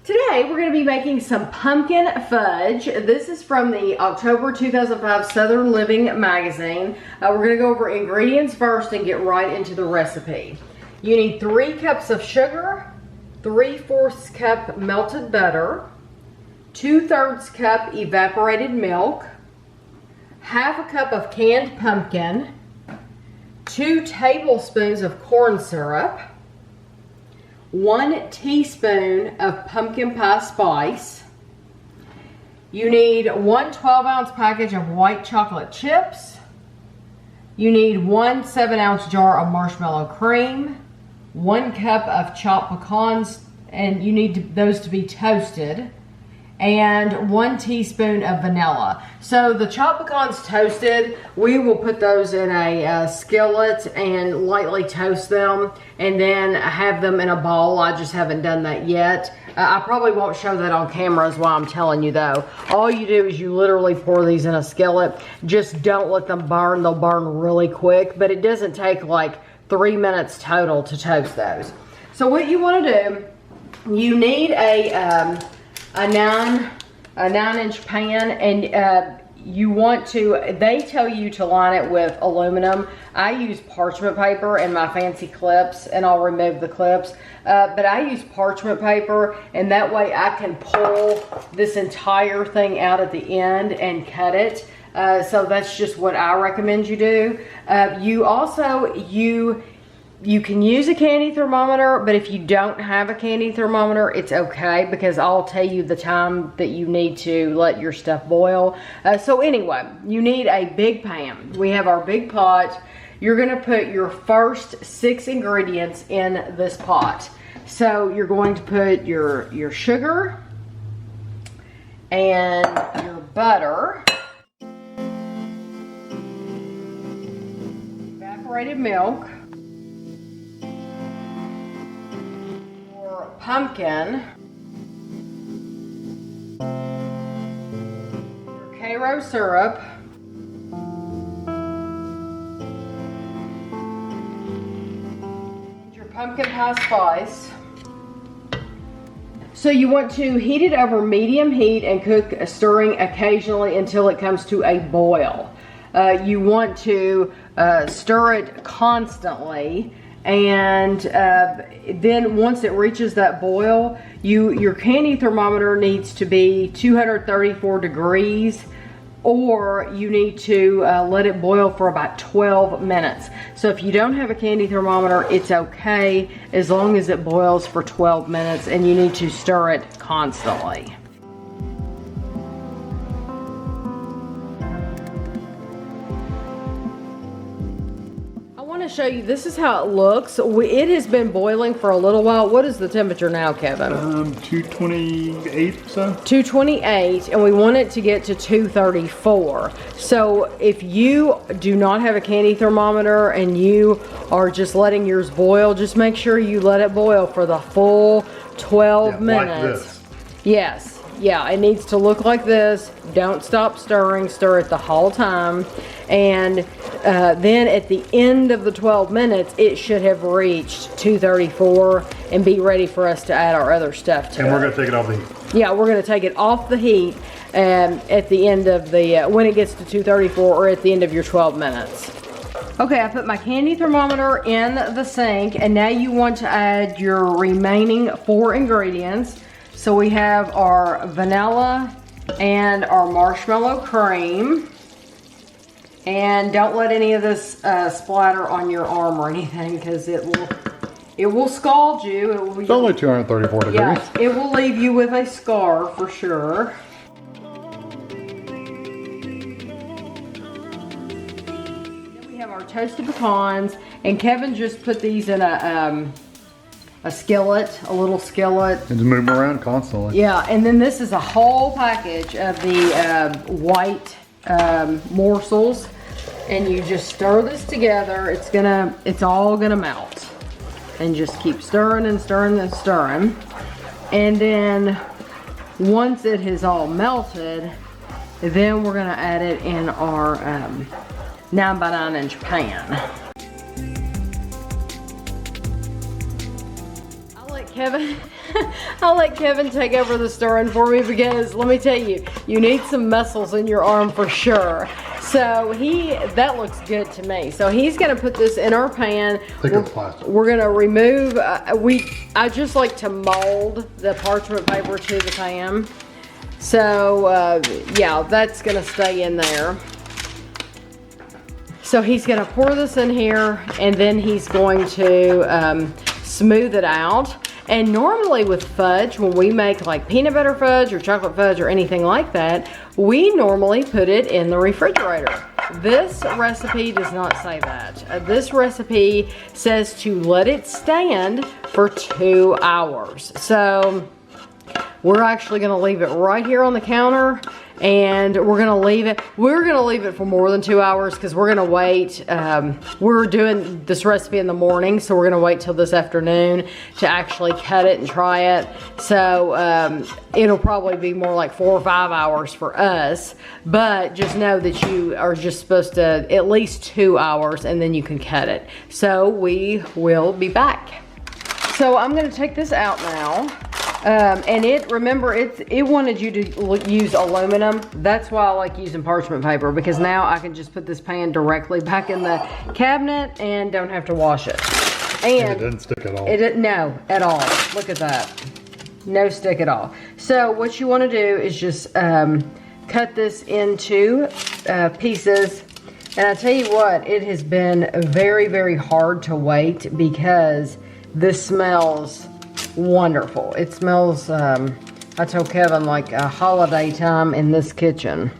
Today we're going to be making some pumpkin fudge. This is from the October 2005 Southern Living magazine. We're going to go over ingredients first and get right into the recipe. You need 3 cups of sugar, 3/4 cup melted butter, 2/3 cup evaporated milk, half a cup of canned pumpkin, 2 tablespoons of corn syrup, 1 teaspoon of pumpkin pie spice. You need 1 12-ounce package of white chocolate chips. You need 1 7-ounce jar of marshmallow cream, 1 cup of chopped pecans, and you need those to be toasted, and 1 teaspoon of vanilla. So the chopped pecans toasted, we will put those in a skillet and lightly toast them and then have them in a bowl. I just haven't done that yet. I probably won't show that on camera is why I'm telling you though. All you do is you literally pour these in a skillet. Just don't let them burn. They'll burn really quick, but it doesn't take like 3 minutes total to toast those. So what you want to do, you need a 9-inch pan, and you want to, they tell you to line it with aluminum. I use parchment paper and my fancy clips, and I'll remove the clips, but I use parchment paper, and that way I can pull this entire thing out at the end and cut it. So that's just what I recommend you do. You can use a candy thermometer, but if you don't have a candy thermometer, it's okay, because I'll tell you the time that you need to let your stuff boil. So anyway, you need a big pan. We have our big pot. You're gonna put your first 6 ingredients in this pot. So you're going to put your sugar and your butter, evaporated milk, pumpkin, your Karo syrup, your pumpkin pie spice. So you want to heat it over medium heat and cook, stirring occasionally until it comes to a boil. You want to stir it constantly. And then once it reaches that boil, your candy thermometer needs to be 234 degrees, or you need to let it boil for about 12 minutes. So if you don't have a candy thermometer, it's okay as long as it boils for 12 minutes, and you need to stir it constantly. To show you, this is how it looks. It has been boiling for a little while. What is the temperature now, Kevin? 228 or so. 228, and we want it to get to 234. So if you do not have a candy thermometer and you are just letting yours boil, just make sure you let it boil for the full 12 minutes. Like this. Yes. Yeah, it needs to look like this. Don't stop stirring. Stir it the whole time. And then at the end of the 12 minutes, it should have reached 234 and be ready for us to add our other stuff to it. And we're going to take it off the heat. Yeah, we're going to take it off the heat at the end of the, when it gets to 234 or at the end of your 12 minutes. Okay, I put my candy thermometer in the sink, and now you want to add your remaining 4 ingredients. So we have our vanilla and our marshmallow cream. And don't let any of this splatter on your arm or anything, because it will scald you. It's only 234 degrees. Yeah, it will leave you with a scar for sure. Then we have our toasted pecans, and Kevin just put these in a skillet, a little skillet. And just move them around constantly. Yeah, and then this is a whole package of the white morsels, and you just stir this together. It's all gonna melt, and just keep stirring and stirring and stirring. And then once it has all melted, then we're gonna add it in our 9x9-inch pan. let Kevin, I'll let Kevin take over the stirring for me because let me tell you, you need some muscles in your arm for sure. So that looks good to me. So he's gonna put this in our pan. We're gonna remove, I just like to mold the parchment paper to the pan. So yeah, that's gonna stay in there. So he's gonna pour this in here and then he's going to smooth it out. And normally with fudge, when we make like peanut butter fudge or chocolate fudge or anything like that, we normally put it in the refrigerator. This recipe does not say that. This recipe says to let it stand for 2 hours. So we're actually gonna leave it right here on the counter and we're gonna leave it for more than 2 hours because we're gonna wait. We're doing this recipe in the morning, so we're gonna wait till this afternoon to actually cut it and try it. So it'll probably be more like 4 or 5 hours for us, but just know that you are just supposed to at least 2 hours and then you can cut it. So we will be back. So I'm gonna take this out now. And remember, it wanted you to use aluminum. That's why I like using parchment paper, because now I can just put this pan directly back in the cabinet and don't have to wash it. And it doesn't stick at all. No, at all. Look at that. No stick at all. So what you want to do is just cut this into pieces. And I tell you what, it has been very, very hard to wait because this smells wonderful. It smells, I told Kevin, like a holiday time in this kitchen.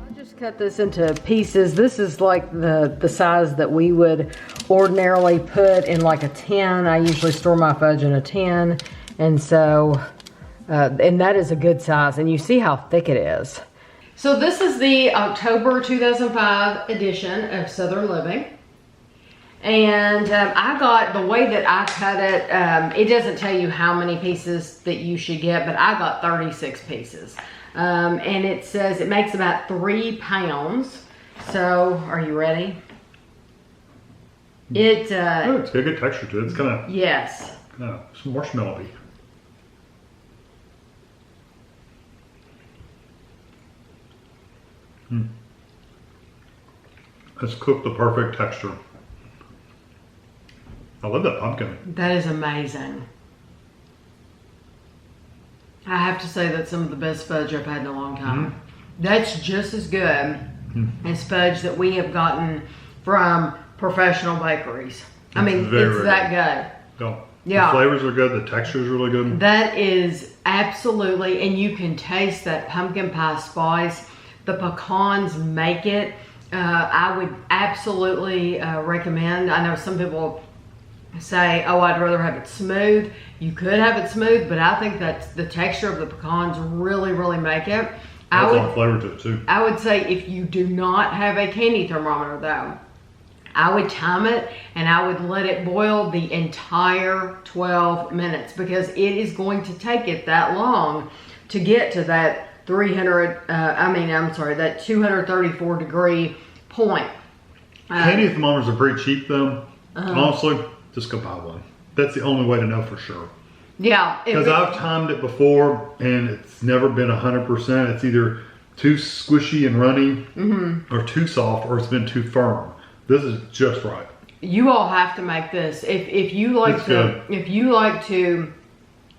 I just cut this into pieces. This is like the size that we would ordinarily put in like a tin. I usually store my fudge in a tin. And so, and that is a good size, and you see how thick it is. So this is the October 2005 edition of Southern Living. And I got, the way that I cut it, it doesn't tell you how many pieces that you should get, but I got 36 pieces. And it says it makes about 3 pounds. So, are you ready? It's got a good texture to it. It's kind of, yes. Some marshmallowy. It's cooked the perfect texture. I love that pumpkin. That is amazing. I have to say that's some of the best fudge I've had in a long time. That's just as good as fudge that we have gotten from professional bakeries. I mean, it's that good. No. Yeah. The flavors are good. The texture is really good. That is absolutely, and you can taste that pumpkin pie spice. The pecans make it. I would absolutely recommend. I know some people say, oh, I'd rather have it smooth. You could have it smooth, but I think that the texture of the pecans really, really make it. That's a lot of flavor to it too. I would say if you do not have a candy thermometer though, I would time it and I would let it boil the entire 12 minutes because it is going to take it that long to get to that that 234 degree point. Candy thermometers are pretty cheap though. Honestly, just go buy one. That's the only way to know for sure. Yeah. Because I've timed it before and it's never been 100%. It's either too squishy and runny or too soft, or it's been too firm. This is just right. You all have to make this. If you like to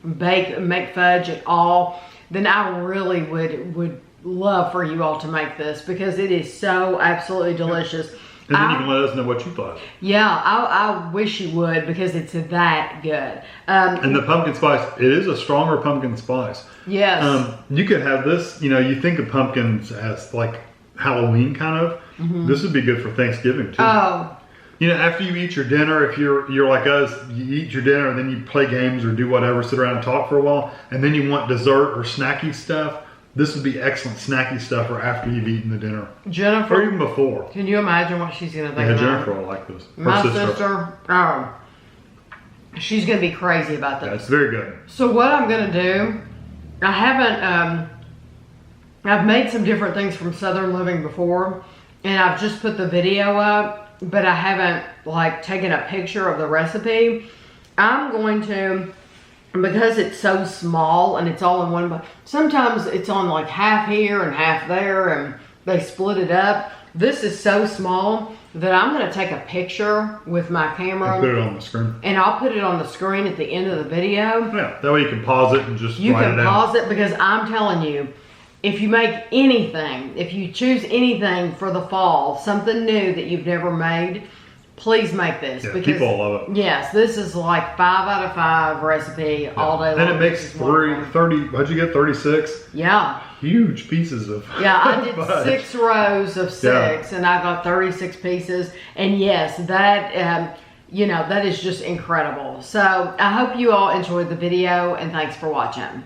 make fudge at all, then I really would love for you all to make this because it is so absolutely delicious. And then you can let us know what you thought. Yeah, I wish you would because it's that good. And the pumpkin spice, it is a stronger pumpkin spice. Yes. You could have this, you think of pumpkins as like Halloween kind of. This would be good for Thanksgiving too. Oh. After you eat your dinner, if you're like us, you eat your dinner and then you play games or do whatever, sit around and talk for a while, and then you want dessert or snacky stuff. This would be excellent snacky stuff for after you've eaten the dinner. Jennifer. Or even before. Can you imagine what she's going to think Yeah, about? Jennifer will like this. My sister. Oh. she's gonna be crazy about this. That's very good. So what I'm gonna do, I haven't, I've made some different things from Southern Living before, and I've just put the video up, but I haven't like taken a picture of the recipe. I'm going to, because it's so small and it's all in one, sometimes it's on like half here and half there and they split it up. This is so small that I'm gonna take a picture with my camera. And put it on the screen. And I'll put it on the screen at the end of the video. Yeah, that way you can pause it and just You write can it down. pause it, because I'm telling you, if you make anything, if you choose anything for the fall, something new that you've never made, please make this. Yeah, because people will love it. Yes, this is like 5 out of 5 recipe all day long. And it makes 30, what'd you get, 36? Yeah. Huge pieces of Yeah, I did fudge. 6 rows of 6, and I got 36 pieces. And yes, that, you know, that is just incredible. So I hope you all enjoyed the video, and thanks for watching.